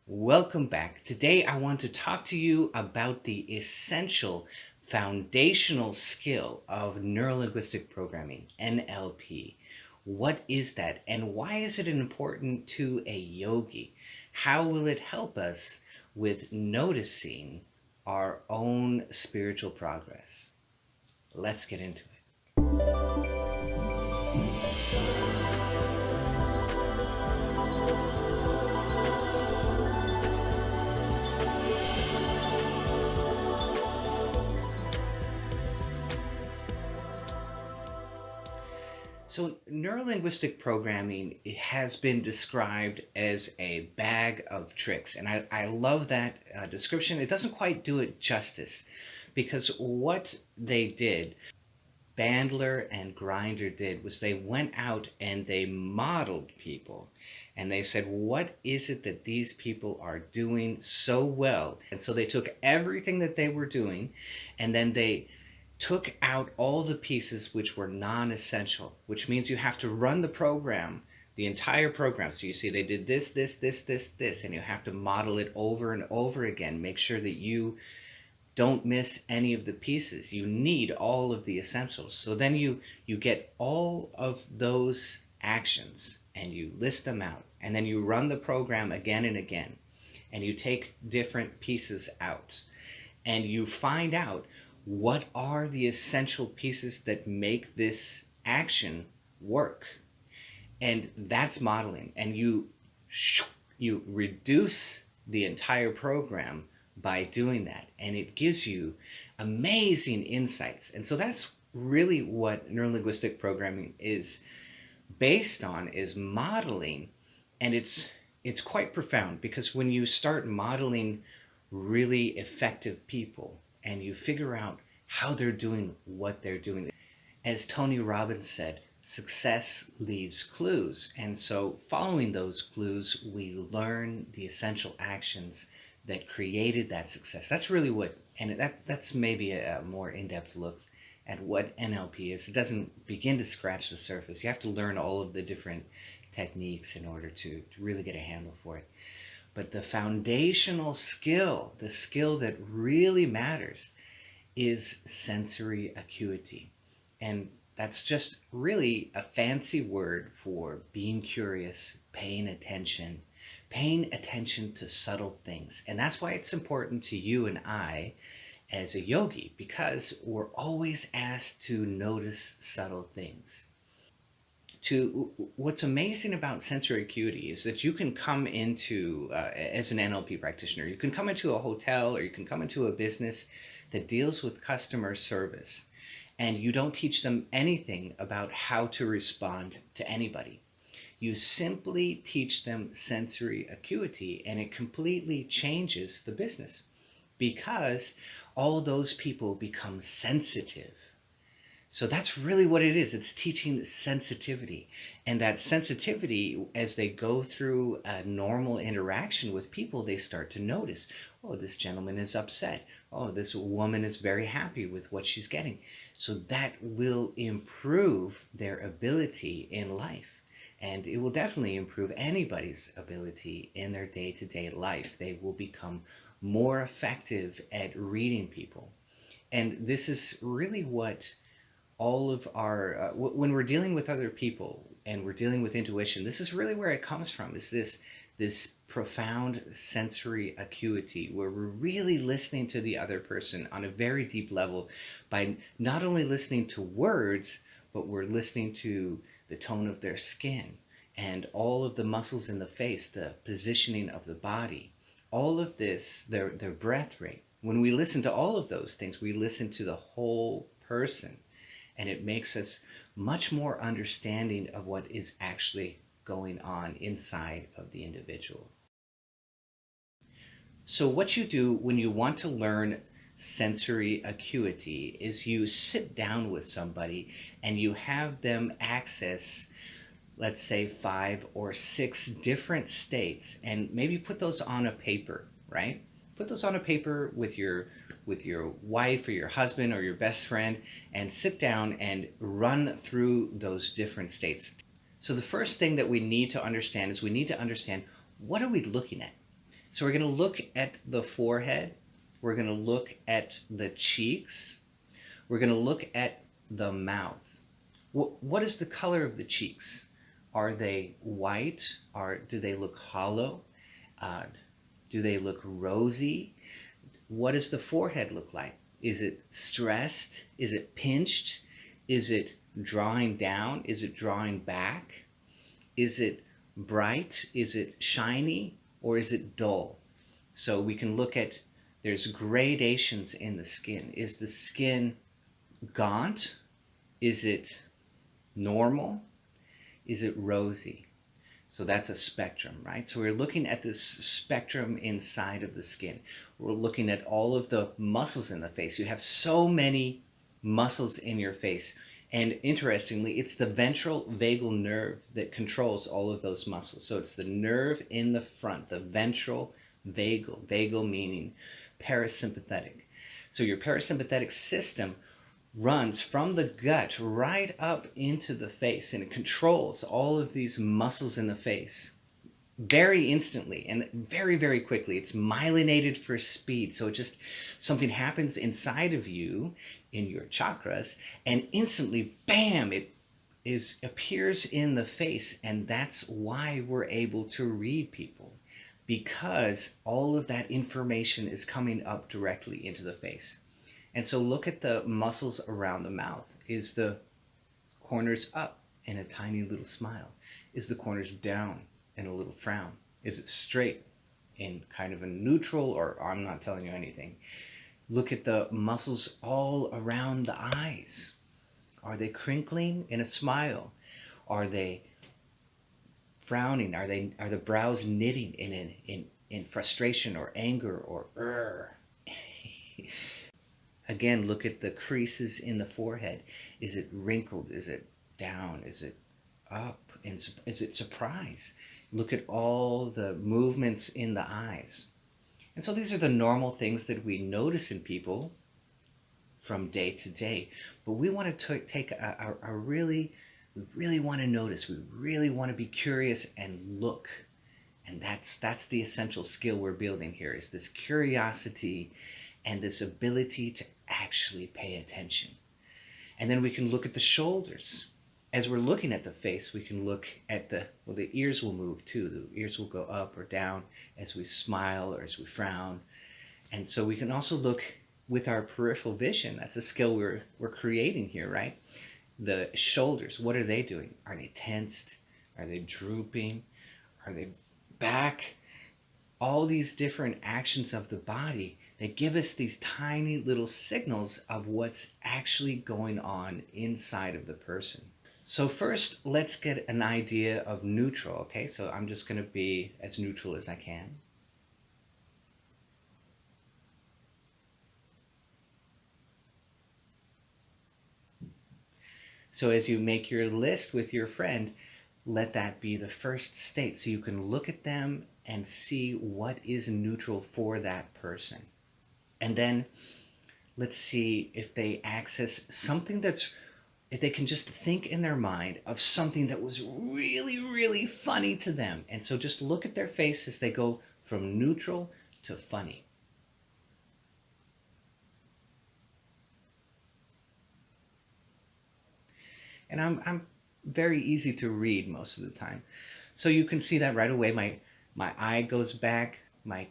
Welcome back. Today I want to talk to you about the essential foundational skill of neuro-linguistic programming, NLP. What is that and why is it important to a yogi? How will it help us with noticing our own spiritual progress? Let's get into it. So, neurolinguistic programming has been described as a bag of tricks. And I love that description. It doesn't quite do it justice because what they did, Bandler and Grinder did, was they went out and they modeled people. And they said, what is it that these people are doing so well? And so they took everything that they were doing and then they took out all the pieces which were non-essential, which means you have to run the program, the entire program. So you see they did this, and you have to model it over and over again. Make sure that you don't miss any of the pieces. You need all of the essentials. So then you get all of those actions and you list them out. And then you run the program again and again. And you take different pieces out. And you find out what are the essential pieces that make this action work. And that's modeling. And you reduce the entire program by doing that, and it gives you amazing insights. And so that's really what neurolinguistic programming is based on, is modeling. And it's quite profound because when you start modeling really effective people and you figure out how they're doing what they're doing, as Tony Robbins said, success leaves clues. And so following those clues, we learn the essential actions that created that success. That's really what, and that's maybe a more in-depth look at what NLP is. It doesn't begin to scratch the surface. You have to learn all of the different techniques in order to really get a handle for it. But the foundational skill, the skill that really matters, is sensory acuity. And that's just really a fancy word for being curious, paying attention to subtle things. And that's why it's important to you and I as a yogi, because we're always asked to notice subtle things. What's amazing about sensory acuity is that you can come into, as an NLP practitioner, you can come into a hotel or you can come into a business that deals with customer service, and you don't teach them anything about how to respond to anybody. You simply teach them sensory acuity, and it completely changes the business because all those people become sensitive. So that's really what it is. It's teaching sensitivity. And that sensitivity, as they go through a normal interaction with people, they start to notice, oh, this gentleman is upset. Oh, this woman is very happy with what she's getting. So that will improve their ability in life. And it will definitely improve anybody's ability in their day-to-day life. They will become more effective at reading people. And this is really what all of our when we're dealing with other people and we're dealing with intuition, this is really where it comes from, is this profound sensory acuity where we're really listening to the other person on a very deep level by not only listening to words, but we're listening to the tone of their skin and all of the muscles in the face, the positioning of the body, all of this, their breath rate. When we listen to all of those things, we listen to the whole person, and it makes us much more understanding of what is actually going on inside of the individual. So what you do when you want to learn sensory acuity is you sit down with somebody and you have them access, let's say, 5 or 6 different states, and maybe put those on a paper, right? Put those on a paper with your wife or your husband or your best friend, and sit down and run through those different states. So the first thing that we need to understand is we need to understand, what are we looking at? So we're going to look at the forehead. We're going to look at the cheeks. We're going to look at the mouth. What is the color of the cheeks? Are they white? Do they look hollow? Uh, do they look rosy? What does the forehead look like? Is it stressed? Is it pinched? Is it drawing down? Is it drawing back? Is it bright? Is it shiny? Or is it dull? So we can look at, there's gradations in the skin. Is the skin gaunt? Is it normal? Is it rosy? So that's a spectrum, right? So we're looking at this spectrum inside of the skin. We're looking at all of the muscles in the face. You have so many muscles in your face. And interestingly, it's the ventral vagal nerve that controls all of those muscles. So it's the nerve in the front, the ventral vagal, vagal meaning parasympathetic. So your parasympathetic system runs from the gut right up into the face, and it controls all of these muscles in the face very instantly and very, very quickly. It's myelinated for speed. So it just, something happens inside of you in your chakras, and instantly, bam, it appears in the face. And that's why we're able to read people, because all of that information is coming up directly into the face. And so look at the muscles around the mouth. Is the corners up in a tiny little smile? Is the corners down in a little frown? Is it straight in kind of a neutral, or I'm not telling you anything? Look at the muscles all around the eyes. Are they crinkling in a smile? Are they frowning? Are the brows knitting in frustration or anger or Again, look at the creases in the forehead. Is it wrinkled? Is it down? Is it up? And is it surprise? Look at all the movements in the eyes. And so these are the normal things that we notice in people from day to day. But we want to take we really want to notice. We really want to be curious and look. And that's the essential skill we're building here, is this curiosity and this ability to actually pay attention. And then we can look at the shoulders. As we're looking at the face, we can look at the ears will move too. The ears will go up or down as we smile or as we frown. And so we can also look with our peripheral vision. That's a skill we're creating here, right? The shoulders, what are they doing? Are they tensed? Are they drooping? Are they back? All these different actions of the body, they give us these tiny little signals of what's actually going on inside of the person. So first, let's get an idea of neutral, okay? So I'm just going to be as neutral as I can. So as you make your list with your friend, let that be the first state, so you can look at them and see what is neutral for that person. And then let's see if they access something if they can just think in their mind of something that was really, really funny to them. And so just look at their face as they go from neutral to funny. And I'm very easy to read most of the time. So you can see that right away. My eye goes back, my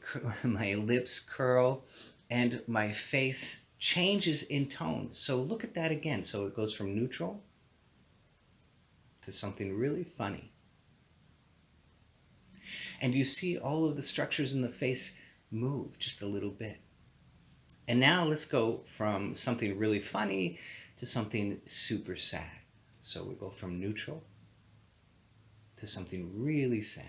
lips curl, and my face changes in tone. So look at that again. So it goes from neutral to something really funny. And you see all of the structures in the face move just a little bit. And now let's go from something really funny to something super sad. So we go from neutral to something really sad.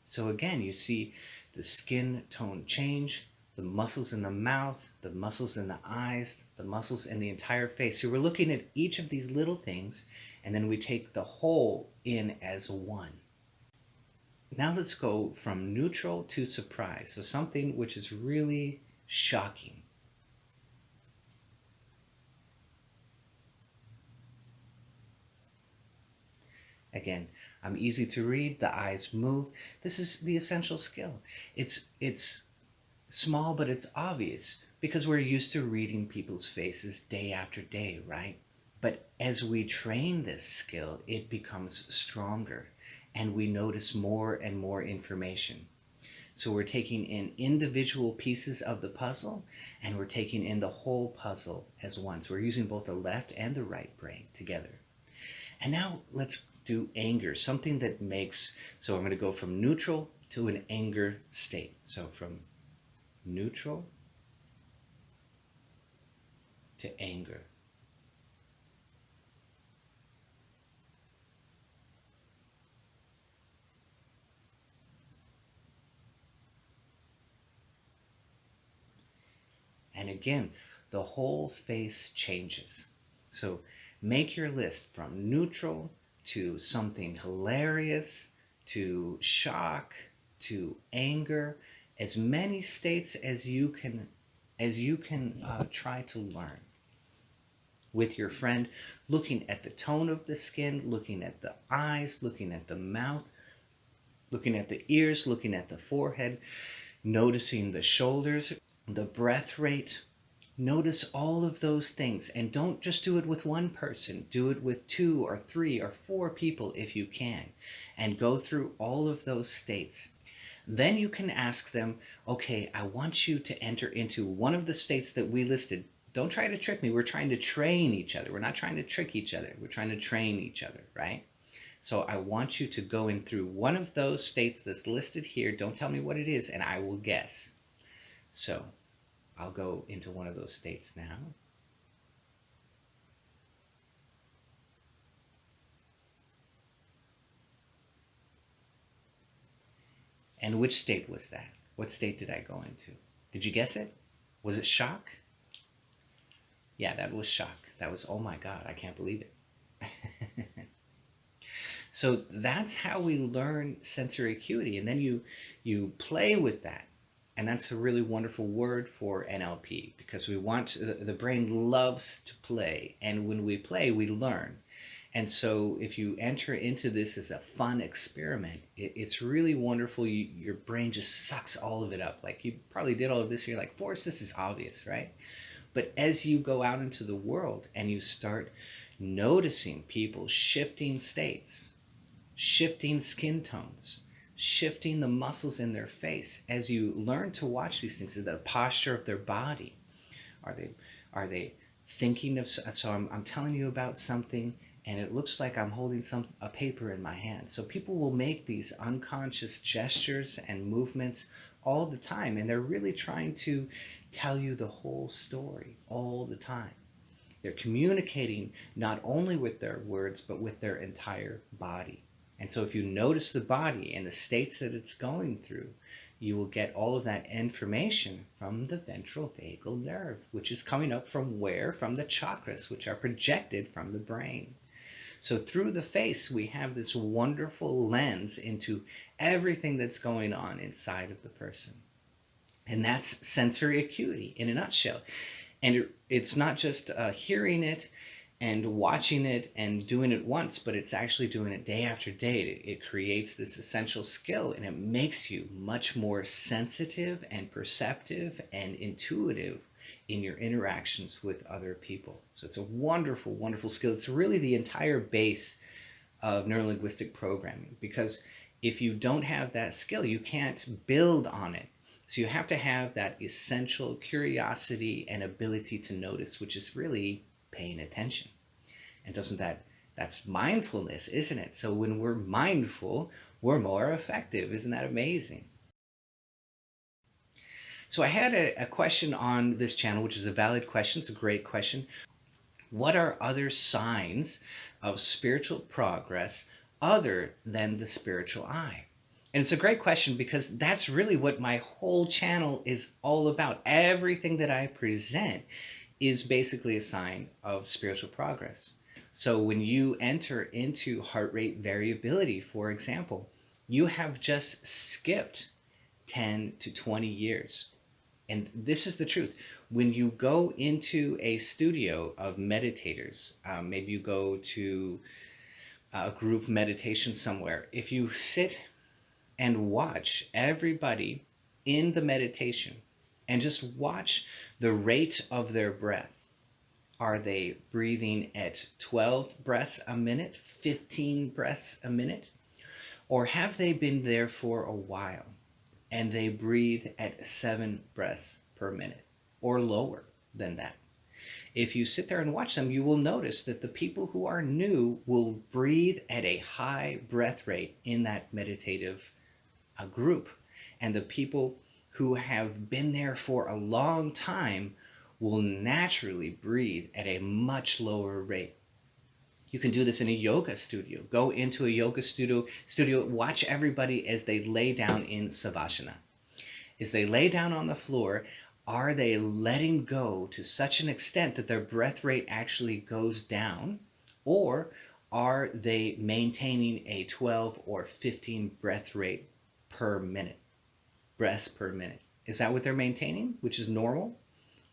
So again, you see the skin tone change, the muscles in the mouth, the muscles in the eyes, the muscles in the entire face. So we're looking at each of these little things, and then we take the whole in as one. Now let's go from neutral to surprise. So something which is really shocking. Again, I'm easy to read, the eyes move. This is the essential skill. It's small, but it's obvious because we're used to reading people's faces day after day, right? But as we train this skill, it becomes stronger and we notice more and more information. So we're taking in individual pieces of the puzzle and we're taking in the whole puzzle as one. So we're using both the left and the right brain together. And now let's do anger, something that makes, so I'm going to go from neutral to an anger state. So from neutral to anger. And again, the whole face changes. So make your list from neutral to something hilarious to shock to anger, as many states as you can try to learn with your friend, looking at the tone of the skin, looking at the eyes, looking at the mouth, looking at the ears, looking at the forehead, noticing the shoulders, the breath rate. Notice all of those things and don't just do it with one person. Do it with 2 or 3 or 4 people if you can, and go through all of those states. Then you can ask them, okay, I want you to enter into one of the states that we listed. Don't try to trick me. We're trying to train each other. We're not trying to trick each other. We're trying to train each other, right? So I want you to go in through one of those states that's listed here. Don't tell me what it is, and I will guess. So I'll go into one of those states now. And which state was that? What state did I go into? Did you guess it? Was it shock? Yeah, that was shock. That was, oh my God, I can't believe it. So that's how we learn sensory acuity. And then you play with that. And that's a really wonderful word for NLP because we want, the brain loves to play. And when we play, we learn. And so if you enter into this as a fun experiment, it's really wonderful. Your brain just sucks all of it up. Like you probably did all of this and you're like, Forrest, this is obvious, right? But as you go out into the world and you start noticing people shifting states, shifting skin tones, shifting the muscles in their face, as you learn to watch these things, the posture of their body, are they thinking of, so I'm telling you about something and it looks like I'm holding a paper in my hand. So people will make these unconscious gestures and movements all the time, and they're really trying to tell you the whole story all the time. They're communicating not only with their words, but with their entire body. And so if you notice the body and the states that it's going through, you will get all of that information from the ventral vagal nerve, which is coming up from where? From the chakras, which are projected from the brain. So through the face, we have this wonderful lens into everything that's going on inside of the person. And that's sensory acuity in a nutshell. And it's not just hearing it and watching it and doing it once, but it's actually doing it day after day. It creates this essential skill and it makes you much more sensitive and perceptive and intuitive in your interactions with other people. So it's a wonderful, wonderful skill. It's really the entire base of neuro-linguistic programming, because if you don't have that skill, you can't build on it. So you have to have that essential curiosity and ability to notice, which is really paying attention. And that's mindfulness, isn't it? So when we're mindful, we're more effective. Isn't that amazing? So I had a question on this channel, which is a valid question. It's a great question. What are other signs of spiritual progress other than the spiritual eye? And it's a great question because that's really what my whole channel is all about. Everything that I present is basically a sign of spiritual progress. So when you enter into heart rate variability, for example, you have just skipped 10 to 20 years. And this is the truth. When you go into a studio of meditators, maybe you go to a group meditation somewhere, if you sit and watch everybody in the meditation and just watch the rate of their breath. Are they breathing at 12 breaths a minute, 15 breaths a minute? Or have they been there for a while and they breathe at 7 breaths per minute or lower than that? If you sit there and watch them, you will notice that the people who are new will breathe at a high breath rate in that meditative group. And the people who have been there for a long time will naturally breathe at a much lower rate. You can do this in a yoga studio. Go into a yoga studio, watch everybody as they lay down in savasana. As they lay down on the floor, are they letting go to such an extent that their breath rate actually goes down? Or are they maintaining a 12 or 15 breath rate per minute? Breaths per minute. Is that what they're maintaining, which is normal?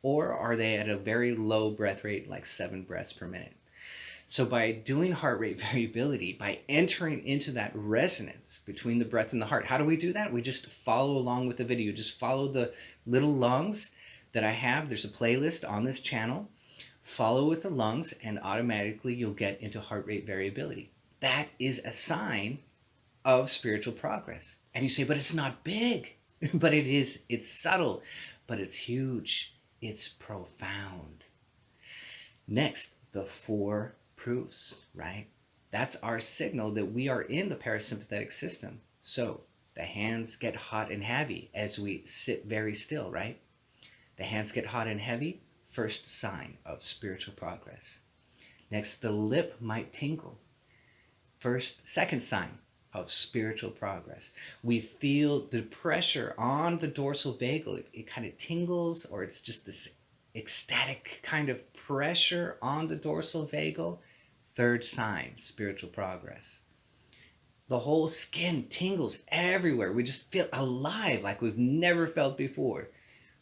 Or are they at a very low breath rate, like 7 breaths per minute? So by doing heart rate variability, by entering into that resonance between the breath and the heart, how do we do that? We just follow along with the video. Just follow the little lungs that I have. There's a playlist on this channel. Follow with the lungs and automatically you'll get into heart rate variability. That is a sign of spiritual progress. And you say, but it's not big. But it is. It's subtle, but it's huge. It's profound. Next, the 4 proofs, right? That's our signal that we are in the parasympathetic system. So the hands get hot and heavy as we sit very still, right? The hands get hot and heavy, first sign of spiritual progress. Next, the lip might tingle. Second sign of spiritual progress. We feel the pressure on the dorsal vagal. It kind of tingles, or it's just this ecstatic kind of pressure on the dorsal vagal. Third sign, spiritual progress. The whole skin tingles everywhere. We just feel alive like we've never felt before.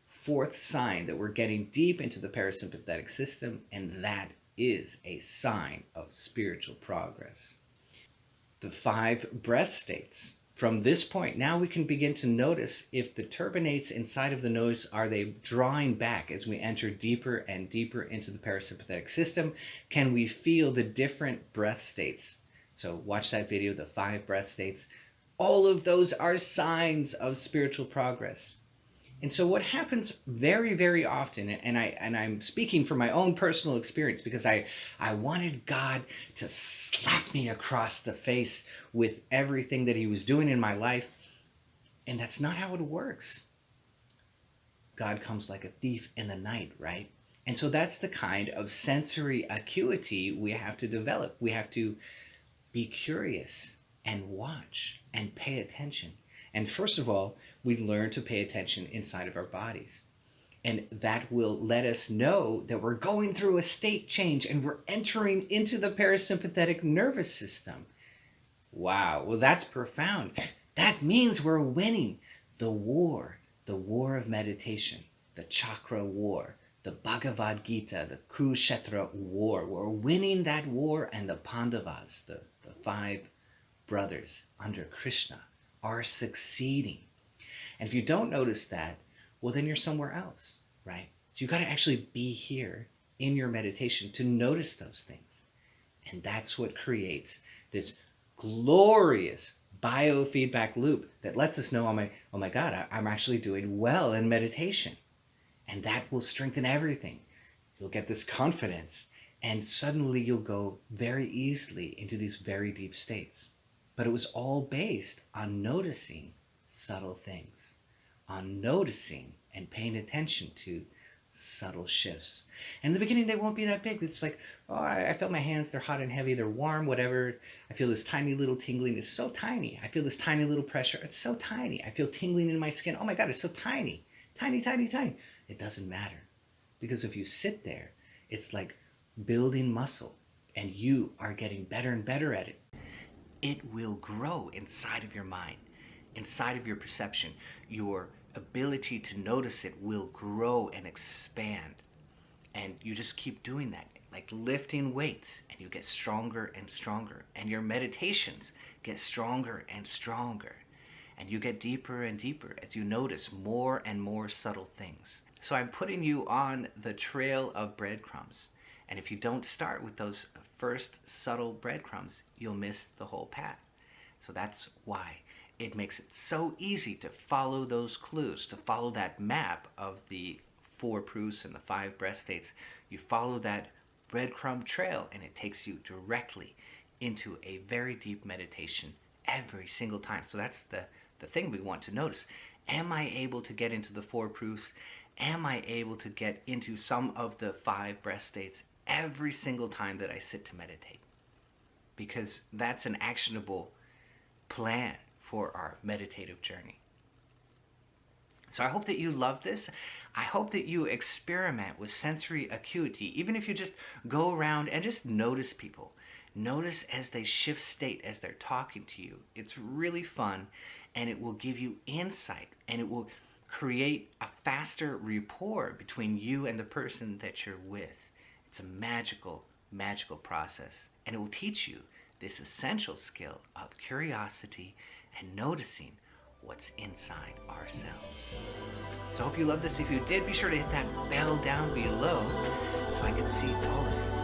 Fourth sign that we're getting deep into the parasympathetic system, and that is a sign of spiritual progress. The 5 breath states. From this point, now we can begin to notice if the turbinates inside of the nose, are they drawing back as we enter deeper and deeper into the parasympathetic system? Can we feel the different breath states? So watch that video, the 5 breath states. All of those are signs of spiritual progress. And so what happens very, very often, and I'm speaking from my own personal experience because I wanted God to slap me across the face with everything that he was doing in my life. And that's not how it works. God comes like a thief in the night, right? And so that's the kind of sensory acuity we have to develop. We have to be curious and watch and pay attention. And first of all, we learn to pay attention inside of our bodies. And that will let us know that we're going through a state change and we're entering into the parasympathetic nervous system. Wow, well, that's profound. That means we're winning the war of meditation, the chakra war, the Bhagavad Gita, the Kurukshetra war. We're winning that war, and the Pandavas, the 5 brothers under Krishna, are succeeding. And if you don't notice that, well, then you're somewhere else, right? So you've got to actually be here in your meditation to notice those things. And that's what creates this glorious biofeedback loop that lets us know, oh my God, I'm actually doing well in meditation. And that will strengthen everything. You'll get this confidence, and suddenly you'll go very easily into these very deep states. But it was all based on noticing subtle things, on noticing and paying attention to subtle shifts. And in the beginning, they won't be that big. It's like, oh, I felt my hands, they're hot and heavy, they're warm, whatever. I feel this tiny little tingling. It's so tiny. I feel this tiny little pressure. It's so tiny. I feel tingling in my skin. Oh my God, it's so tiny. Tiny, tiny, tiny. It doesn't matter. Because if you sit there, it's like building muscle, and you are getting better and better at it. It will grow inside of your mind, inside of your perception. Your ability to notice it will grow and expand. And you just keep doing that. like lifting weights, and you get stronger and stronger, and your meditations get stronger and stronger, and you get deeper and deeper as you notice more and more subtle things. So I'm putting you on the trail of breadcrumbs, and if you don't start with those first subtle breadcrumbs, you'll miss the whole path. So that's why it makes it so easy to follow those clues, to follow that map of the 4 proofs and the 5 breath states. You follow that breadcrumb trail, and it takes you directly into a very deep meditation every single time. So that's the thing we want to notice. Am I able to get into the 4 proofs? Am I able to get into some of the 5 breath states every single time that I sit to meditate? Because that's an actionable plan for our meditative journey. So I hope that you love this. I hope that you experiment with sensory acuity, even if you just go around and just notice people. Notice as they shift state, as they're talking to you. It's really fun, and it will give you insight, and it will create a faster rapport between you and the person that you're with. It's a magical, magical process, and it will teach you this essential skill of curiosity and noticing what's inside ourselves. So I hope you love this. If you did, be sure to hit that bell down below so I can see all of you.